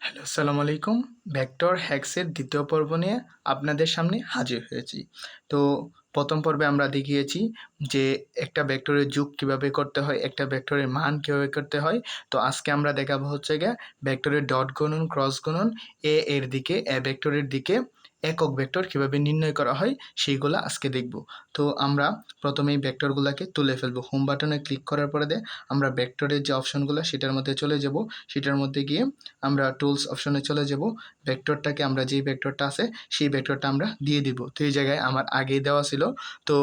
Hello, আসসালামু আলাইকুম। Vector হ্যাক্সের দ্বিতীয় পর্ব নিয়ে আপনাদের সামনে হাজির হয়েছি। তো প্রথম পর্বে আমরা দেখিয়েছি যে একটা ভেক্টরের যোগ কীভাবে করতে হয়, একটা ভেক্টরের মান কীভাবে করতে হয়। তো আজকে আমরা দেখাবো হচ্ছে গিয়ে ভেক্টরের ডট গুণন, ক্রস গুণন, এর দিকে ভেক্টরের দিকে একক ভেক্টর কীভাবে নির্ণয় করা হয় সেইগুলো আজকে দেখব। তো আমরা প্রথমেই ভেক্টরগুলোকে তুলে ফেলবো। হোম বাটনে ক্লিক করার পরে আমরা ভেক্টরের যে অপশনগুলো সেটার মধ্যে চলে যাব। সেটার মধ্যে গিয়ে আমরা টুলস অপশনে চলে যাব। ভেক্টরটাকে আমরা যেই ভেক্টরটা আছে সেই ভেক্টরটা আমরা দিয়ে দিব। তো এই জায়গায় আমার আগেই দেওয়া ছিল, তো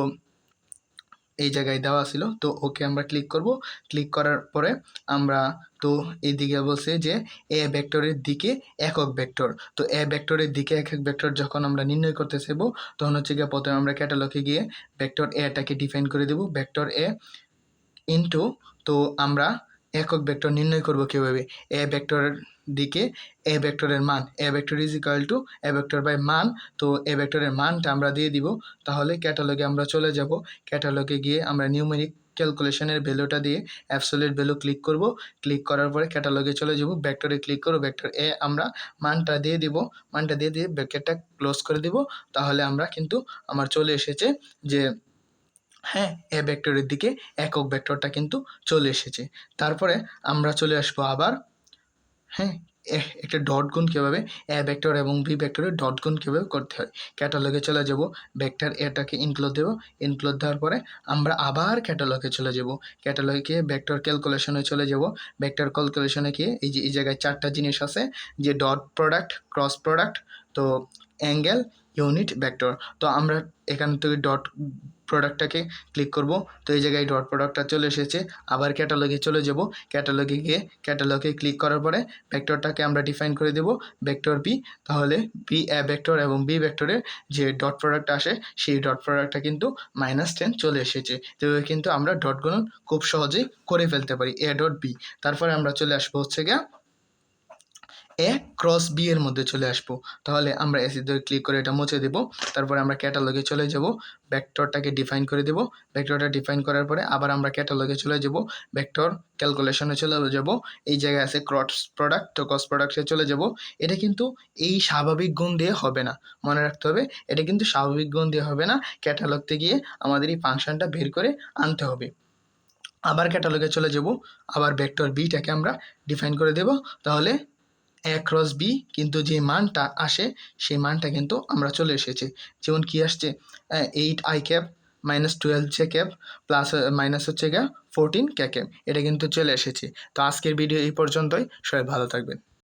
এই জায়গায় দেওয়া ছিল, তো ওকে আমরা ক্লিক করব। ক্লিক করার পরে আমরা তো এইদিকে বলছে যে এ ভেক্টরের দিকে একক ভেক্টর। তো এ ভেক্টরের দিকে একক ভেক্টর যখন আমরা নির্ণয় করতে চাইবো তখন হচ্ছে গিয়ে প্রথমে আমরা ক্যাটালগে গিয়ে ভেক্টর এটাকে ডিফাইন করে দেব। ভেক্টর এ ইনটু, তো আমরা একক ভেক্টর নির্ণয় করব কীভাবে, এ ভেক্টরের দিকে এ ভেক্টরের মান, A vector is equal to A vector by মান। তো এ ভেক্টরের মানটা আমরা দিয়ে দিব। তাহলে ক্যাটালগে আমরা চলে যাব। ক্যাটালগে গিয়ে আমরা নিউমেরিক ক্যালকুলেশনের ভ্যালুটা দিয়ে অ্যাবসলিউট ভ্যালু ক্লিক করব। ক্লিক করার পরে ক্যাটালগে চলে যাব, ভেক্টরে ক্লিক করব, ভেক্টর এ আমরা মানটা দিয়ে দিব। মানটা দিয়ে ব্র্যাকেটটা ক্লোজ করে দিব। তাহলে আমরা কিন্তু আমার চলে এসেছে যে হ্যাঁ, এ ভেক্টরের দিকে একক ভেক্টরটা কিন্তু চলে এসেছে। তারপরে আমরা চলে আসবো আবার, হ্যাঁ, একটা ডট গুণ কীভাবে, এ ভেক্টর এবং বি ভেক্টরের ডট গুণ কীভাবে করতে হয়। ক্যাটালগে চলে যাব, ভেক্টর এটাকে ইনক্লুড দেবো। ইনক্লুড দেওয়ার পরে আমরা আবার ক্যাটালগে চলে যাব। ক্যাটালগে গিয়ে ভেক্টর ক্যালকুলেশনে চলে যাব। ভেক্টর ক্যালকুলেশনে গিয়ে এই জায়গায় 4টা জিনিস আছে, যে ডট প্রোডাক্ট, ক্রস প্রোডাক্ট, তো অ্যাঙ্গেল, ইউনিট, ভেক্টর। তো আমরা এখান থেকে ডট প্রোডাক্টটাকে ক্লিক করব। তো এই জায়গায় ডট প্রোডাক্টটা চলে এসেছে। আবার ক্যাটালগে চলে যাব। ক্যাটালগে গিয়ে ক্যাটালগে ক্লিক করার পরে ভেক্টরটাকে আমরা ডিফাইন করে দেব ভেক্টর বি। তাহলে বি এ ভেক্টর এবং বি ভেক্টরের যে ডট প্রোডাক্ট আসে সেই ডট প্রোডাক্টটা কিন্তু -10 চলে এসেছে। তো কিন্তু আমরা ডট গুণন খুব সহজেই করে ফেলতে পারি, এ ডট বি। তারপরে আমরা চলে আসবো হচ্ছে গিয়ে এ ক্রস বি এর মধ্যে চলে আসবো। তাহলে আমরা এসি ধরে ক্লিক করে এটা মুছে দেব। তারপরে আমরা ক্যাটালগে চলে যাব, ভেক্টরটাকে ডিফাইন করে দেব। ভেক্টরটা ডিফাইন করার পরে আবার আমরা ক্যাটালগে চলে যাব, ভেক্টর ক্যালকুলেশনে চলে যাব। এই জায়গায় আছে ক্রস প্রোডাক্ট, তো ক্রস প্রোডাক্টে চলে যাব। এটা কিন্তু এই স্বাভাবিক গুণ দিয়ে হবে না, মনে রাখতে হবে, এটা কিন্তু স্বাভাবিক গুণ দিয়ে হবে না। ক্যাটালগতে গিয়ে আমাদের এই ফাংশনটা বের করে আনতে হবে। আবার ক্যাটালগে চলে যাব, আবার ভেক্টর বিটাকে আমরা ডিফাইন করে দেব। তাহলে এ ক্রস বি কিন্তু যে মানটা আসে সেই মানটা কিন্তু আমরা চলে এসেছে। যেমন কি আসছে, 8i cap -12j cap plus minus হচ্ছে গিয়ে 14k ক্যাপ, এটা কিন্তু চলে এসেছে। তো আজকের ভিডিও এই পর্যন্তই, সবাই ভালো থাকবেন।